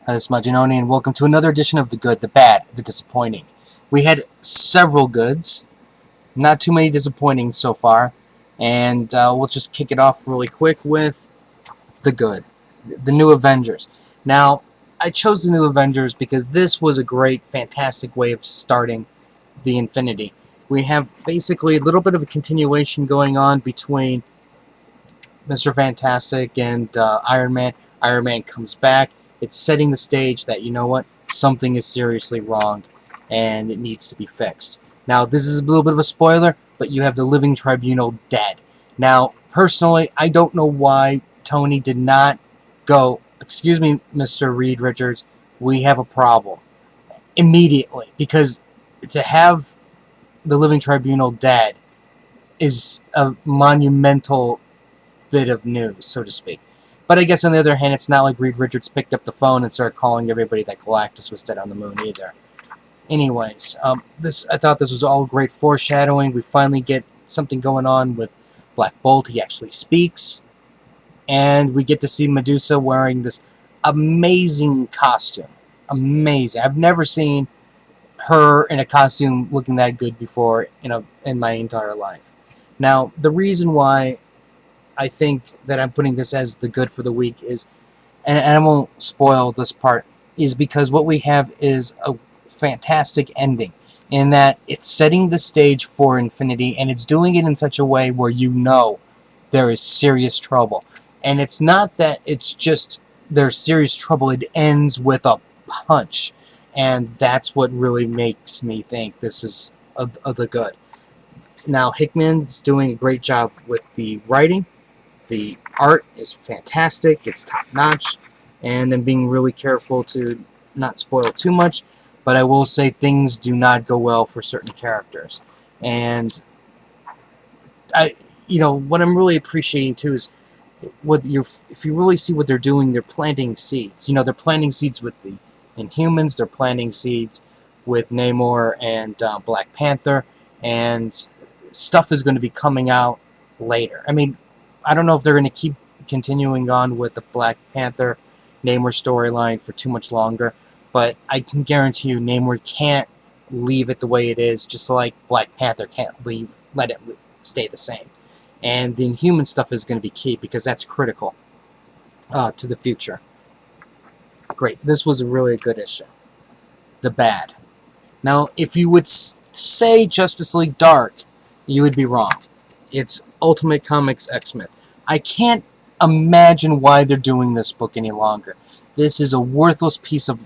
This is Maginoni, and welcome to another edition of The Good, The Bad, The Disappointing. We had several goods, not too many disappointing so far, and we'll just kick it off really quick with The Good, The New Avengers. Now, I chose The New Avengers because this was a great, fantastic way of starting the Infinity. We have basically a little bit of a continuation going on between Mr. Fantastic and Iron Man. Iron Man comes back. It's setting the stage that, you know what, something is seriously wrong and it needs to be fixed. Now, this is a little bit of a spoiler, but you have the Living Tribunal dead. Now, personally, I don't know why Tony did not go, excuse me, Mr. Reed Richards, we have a problem immediately, because to have the Living Tribunal dead is a monumental bit of news, so to speak. But I guess on the other hand, it's not like Reed Richards picked up the phone and started calling everybody that Galactus was dead on the moon either. Anyways, I thought this was all great foreshadowing. We finally get something going on with Black Bolt. He actually speaks, and we get to see Medusa wearing this amazing costume. Amazing. I've never seen her in a costume looking that good before in my entire life. Now, the reason why I think that I'm putting this as the good for the week is, and I won't spoil this part, is because what we have is a fantastic ending in that it's setting the stage for Infinity, and it's doing it in such a way where you know there is serious trouble. And it's not that it's just there's serious trouble, it ends with a punch. And that's what really makes me think this is of the good. Now, Hickman's doing a great job with the writing. The art is fantastic, it's top-notch, and I'm being really careful to not spoil too much, but I will say things do not go well for certain characters. And what I'm really appreciating too is if you really see what they're doing, they're planting seeds. They're planting seeds with the Inhumans, they're planting seeds with Namor and Black Panther, and stuff is going to be coming out later. I don't know if they're going to keep continuing on with the Black Panther Namor storyline for too much longer, but I can guarantee you Namor can't leave it the way it is, just like Black Panther can't let it stay the same. And the Inhuman stuff is going to be key because that's critical to the future. Great. This was a really good issue. The bad. Now, if you would say Justice League Dark, you would be wrong. It's Ultimate Comics X-Men. I can't imagine why they're doing this book any longer. This is a worthless piece of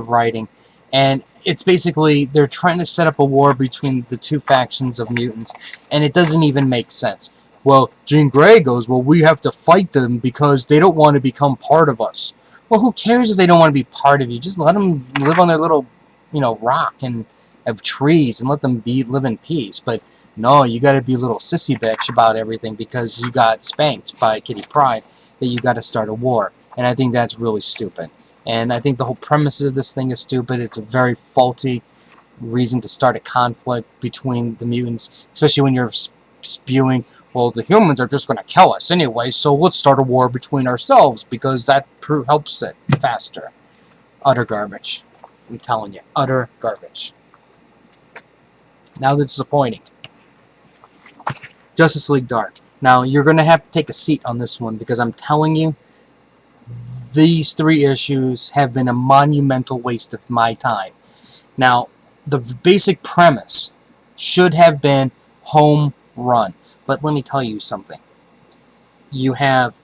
writing, and it's basically they're trying to set up a war between the two factions of mutants, and it doesn't even make sense. Well, Jean Grey goes, well, we have to fight them because they don't want to become part of us. Well, who cares if they don't want to be part of you? Just let them live on their little, rock and have trees and let them live in peace. But no, you got to be a little sissy bitch about everything because you got spanked by Kitty Pryde that you got to start a war. And I think that's really stupid. And I think the whole premise of this thing is stupid. It's a very faulty reason to start a conflict between the mutants, especially when you're spewing, well, the humans are just going to kill us anyway, so let's start a war between ourselves because that helps it faster. Utter garbage. I'm telling you, utter garbage. Now the disappointing. Justice League Dark. Now, you're going to have to take a seat on this one because I'm telling you, these 3 issues have been a monumental waste of my time. Now, the basic premise should have been home run. But let me tell you something. You have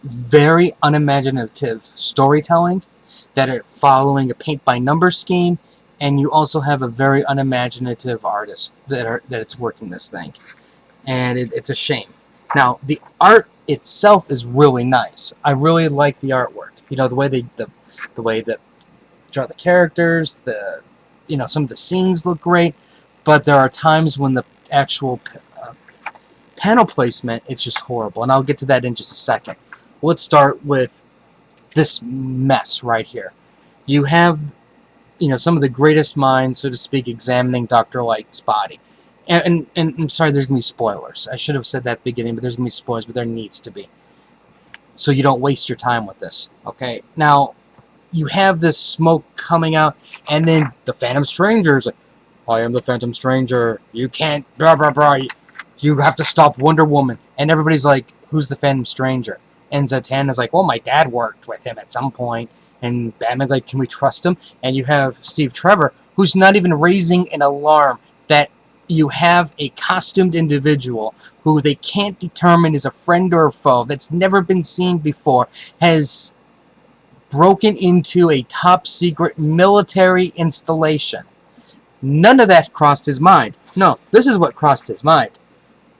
very unimaginative storytelling that are following a paint-by-number scheme, and you also have a very unimaginative artist that it's working this thing. And it's a shame. Now, the art itself is really nice. I really like the artwork. The way the way that draw the characters, some of the scenes look great, but there are times when the actual panel placement, it's just horrible, and I'll get to that in just a second. Let's start with this mess right here. You have, some of the greatest minds, so to speak, examining Dr. Light's body. And I'm sorry, there's going to be spoilers. I should have said that at the beginning, but there's going to be spoilers, but there needs to be. so you don't waste your time with this. Okay, now you have this smoke coming out, and then the Phantom Stranger's like, I am the Phantom Stranger. You can't, blah, blah, blah. You have to stop Wonder Woman. And everybody's like, who's the Phantom Stranger? And Zatanna's like, well, my dad worked with him at some point. And Batman's like, can we trust him? And you have Steve Trevor, who's not even raising an alarm that you have a costumed individual who they can't determine is a friend or a foe, that's never been seen before, has broken into a top secret military installation. None of that crossed his mind. No, this is what crossed his mind.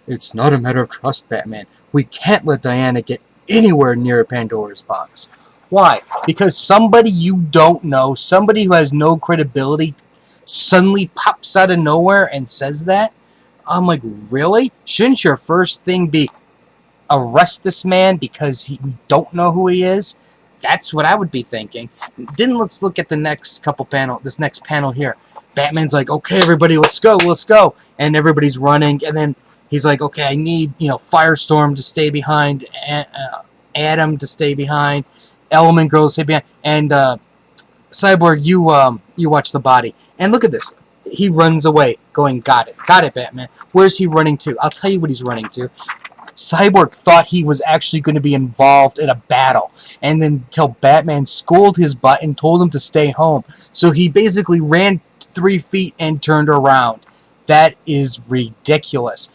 It's not a matter of trust, Batman. We can't let Diana get anywhere near Pandora's box. Why? Because somebody you don't know, somebody who has no credibility, suddenly pops out of nowhere and says that? I'm like, really? Shouldn't your first thing be arrest this man because we don't know who he is? That's what I would be thinking. Then let's look at the next this next panel here. Batman's like, okay, everybody, let's go. And everybody's running, and then he's like, okay, I need, Firestorm to stay behind, Adam to stay behind, Element Girl to stay behind, and Cyborg, you watch the body. And look at this. He runs away, going, got it, Batman. Where's he running to? I'll tell you what he's running to. Cyborg thought he was actually going to be involved in a battle, and then until Batman schooled his butt and told him to stay home. So he basically ran 3 feet and turned around. That is ridiculous.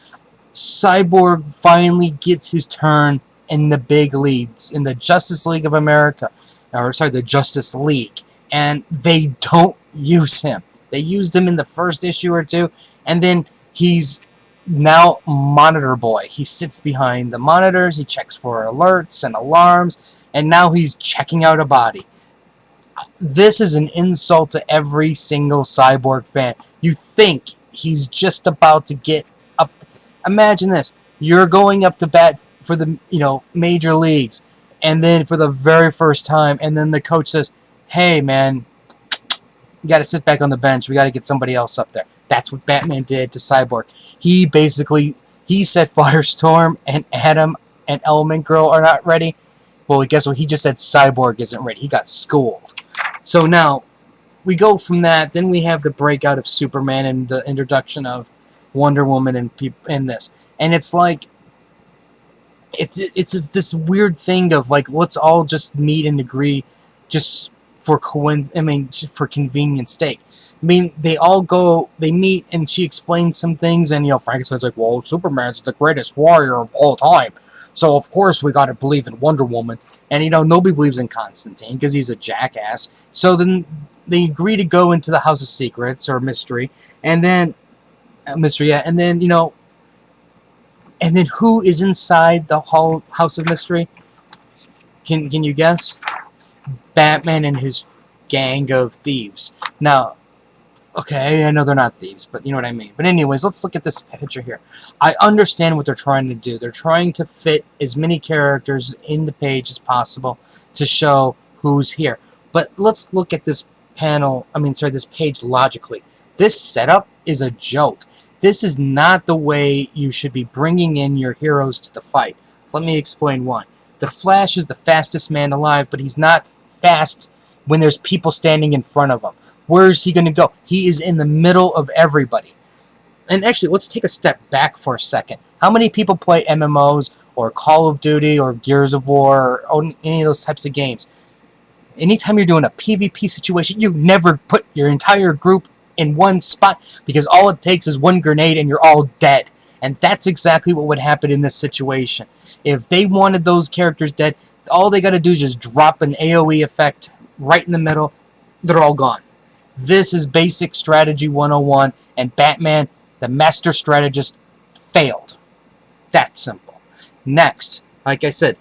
Cyborg finally gets his turn in the big leagues, in the Justice League of America, the Justice League, and they don't use him. They used him in the first issue or two, and then he's now Monitor Boy. He sits behind the monitors, he checks for alerts and alarms, and now he's checking out a body. This is an insult to every single Cyborg fan. You think he's just about to get up. Imagine this. You're going up to bat for the, major leagues, and then for the very first time, and then the coach says, hey, man, you got to sit back on the bench. We got to get somebody else up there. That's what Batman did to Cyborg. He said Firestorm and Adam and Element Girl are not ready. Well, guess what? He just said Cyborg isn't ready. He got schooled. So now, we go from that. Then we have the breakout of Superman and the introduction of Wonder Woman and this. And it's like, it's this weird thing of like, let's all just meet and agree just for for convenience sake. I mean, they meet, and she explains some things, and, Frankenstein's like, well, Superman's the greatest warrior of all time, so of course we gotta believe in Wonder Woman. And, nobody believes in Constantine, because he's a jackass. So then they agree to go into the House of Secrets, or Mystery, and then, and then who is inside the House of Mystery? Can you guess? Batman and his gang of thieves. Now, okay, I know they're not thieves, but you know what I mean. But anyways, let's look at this picture here. I understand what they're trying to do. They're trying to fit as many characters in the page as possible to show who's here. But let's look at this this page logically. This setup is a joke. This is not the way you should be bringing in your heroes to the fight. Let me explain why. The Flash is the fastest man alive, but he's not fast when there's people standing in front of him. Where is he going to go? He is in the middle of everybody. And actually, let's take a step back for a second. How many people play MMOs or Call of Duty or Gears of War or any of those types of games? Anytime you're doing a PvP situation, you never put your entire group in one spot, because all it takes is one grenade and you're all dead. And that's exactly what would happen in this situation. If they wanted those characters dead, all they got to do is just drop an AoE effect right in the middle. They're all gone. This is basic strategy 101, and Batman, the master strategist, failed. That simple. Next, like I said,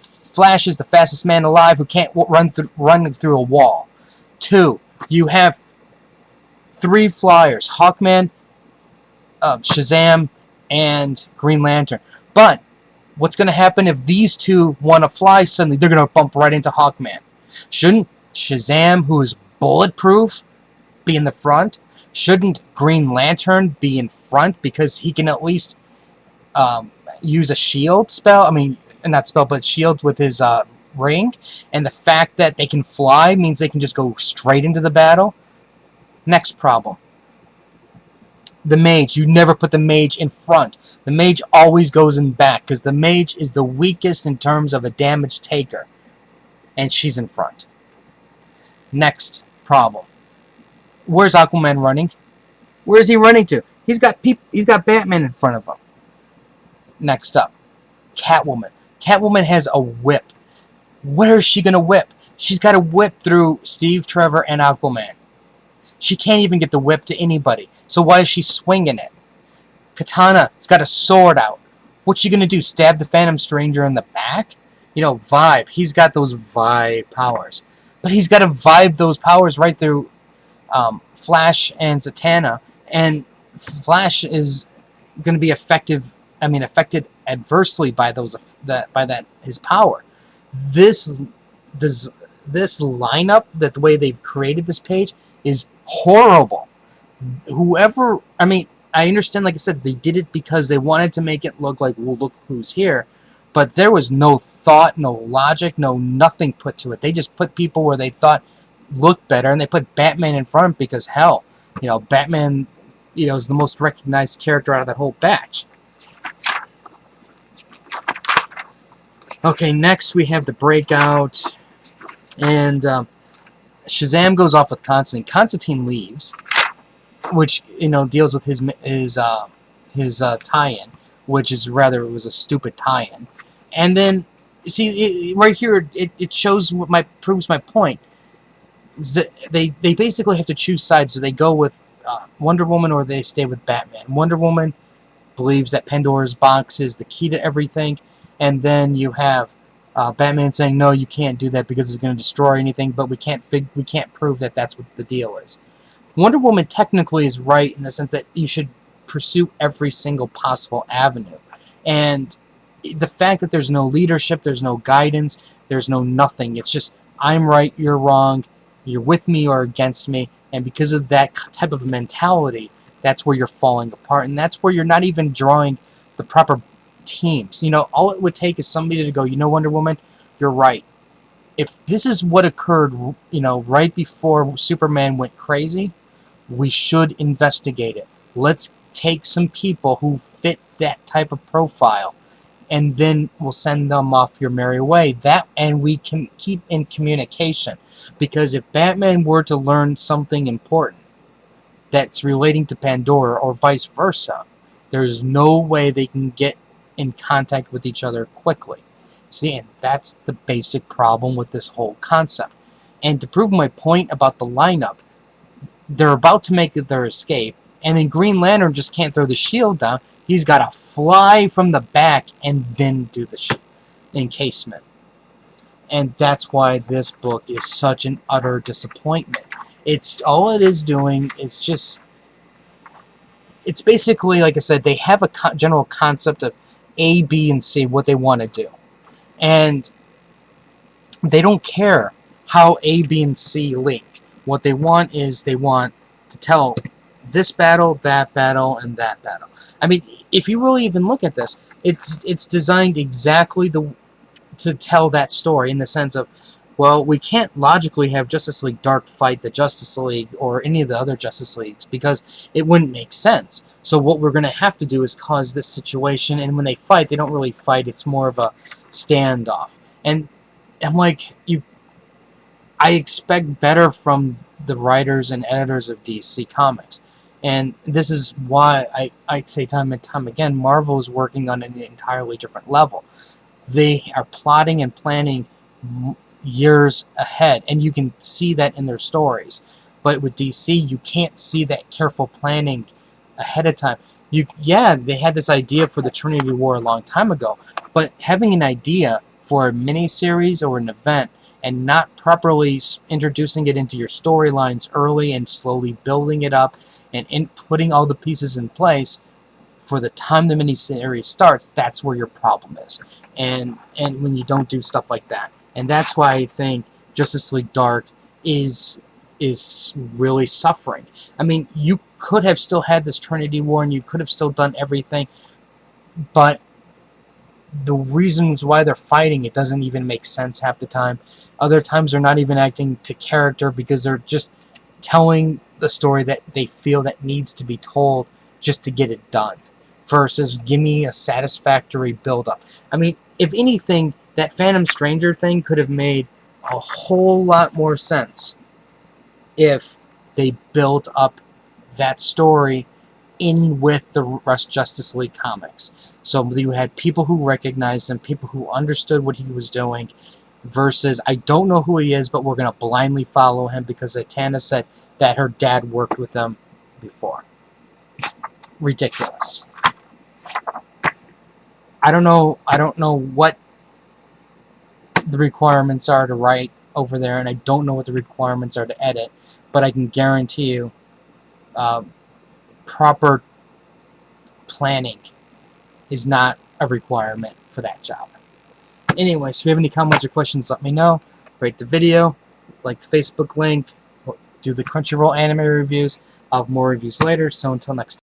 Flash is the fastest man alive who can't run through a wall. 2, you have 3 flyers: Hawkman, Shazam, and Green Lantern. But what's going to happen if these 2 want to fly suddenly? They're going to bump right into Hawkman. Shouldn't Shazam, who is bulletproof, be in the front? Shouldn't Green Lantern be in front, because he can at least use a shield spell? not spell, but shield with his ring, and the fact that they can fly means they can just go straight into the battle. Next problem. The mage. You never put the mage in front. The mage always goes in back because the mage is the weakest in terms of a damage taker. And she's in front. Next problem. Where's Aquaman running? Where's he running to? He's got Batman in front of him. Next up. Catwoman. Catwoman has a whip. Where is she going to whip? She's got to whip through Steve Trevor and Aquaman. She can't even get the whip to anybody. So why is she swinging it? Katana's got a sword out. What's she going to do? Stab the Phantom Stranger in the back? You know, vibe. He's got those vibe powers. But he's got to vibe those powers right through Flash and Zatanna. And Flash is going to be affected adversely by his power. This lineup, that the way they've created this page, is horrible. I understand, like I said, they did it because they wanted to make it look like, well, look who's here. But there was no thought, no logic, no nothing put to it. They just put people where they thought looked better, and they put Batman in front because, hell, Batman, is the most recognized character out of that whole batch. Okay, next we have the Breakout, and Shazam goes off with Constantine. Constantine leaves, which deals with his tie-in, which is rather, it was a stupid tie-in. And then see right here, it shows proves my point. They basically have to choose sides, so they go with Wonder Woman or they stay with Batman. Wonder Woman believes that Pandora's box is the key to everything, and then you have Batman saying, no, you can't do that because it's going to destroy anything, but we can't prove that that's what the deal is. Wonder Woman technically is right in the sense that you should pursue every single possible avenue. And the fact that there's no leadership, there's no guidance, there's no nothing. It's just, I'm right, you're wrong, you're with me or against me. And because of that type of mentality, that's where you're falling apart. And that's where you're not even drawing the proper teams. All it would take is somebody to go, Wonder Woman, you're right. If this is what occurred, right before Superman went crazy, we should investigate it. Let's take some people who fit that type of profile, and then we'll send them off your merry way. And we can keep in communication. Because if Batman were to learn something important that's relating to Pandora or vice versa, there's no way they can get in contact with each other quickly. See, and that's the basic problem with this whole concept. And to prove my point about the lineup, they're about to make their escape, and then Green Lantern just can't throw the shield down. He's got to fly from the back and then do the encasement. And that's why this book is such an utter disappointment. All it is doing is just, it's basically, like I said, they have a general concept of A, B, and C, what they want to do. And they don't care how A, B, and C link. What they want is they want to tell this battle, that battle, and that battle. If you really even look at this, it's designed exactly to tell that story, in the sense of, well, we can't logically have Justice League Dark fight the Justice League or any of the other Justice Leagues because it wouldn't make sense. So what we're going to have to do is cause this situation, and when they fight, they don't really fight. It's more of a standoff. And I'm like, I expect better from the writers and editors of DC Comics. And this is why I say time and time again, Marvel is working on an entirely different level. They are plotting and planning years ahead, and you can see that in their stories. But with DC, you can't see that careful planning ahead of time. They had this idea for the Trinity War a long time ago, but having an idea for a miniseries or an event and not properly introducing it into your storylines early and slowly building it up and putting all the pieces in place for the time the miniseries starts, that's where your problem is. And when you don't do stuff like that. And that's why I think Justice League Dark is really suffering. You could have still had this Trinity War and you could have still done everything, but the reasons why they're fighting, it doesn't even make sense half the time. Other times they're not even acting to character because they're just telling the story that they feel that needs to be told just to get it done, versus give me a satisfactory build-up. I mean, if anything, that Phantom Stranger thing could have made a whole lot more sense if they built up that story in with the rest Justice League comics. So you had people who recognized him, people who understood what he was doing, versus I don't know who he is, but we're going to blindly follow him because Zatanna said that her dad worked with him before. Ridiculous. I don't know what the requirements are to write over there, and I don't know what the requirements are to edit, but I can guarantee you proper planning is not a requirement for that job. Anyways, if you have any comments or questions, let me know. Rate the video, like the Facebook link, do the Crunchyroll anime reviews. I'll have more reviews later, so until next time.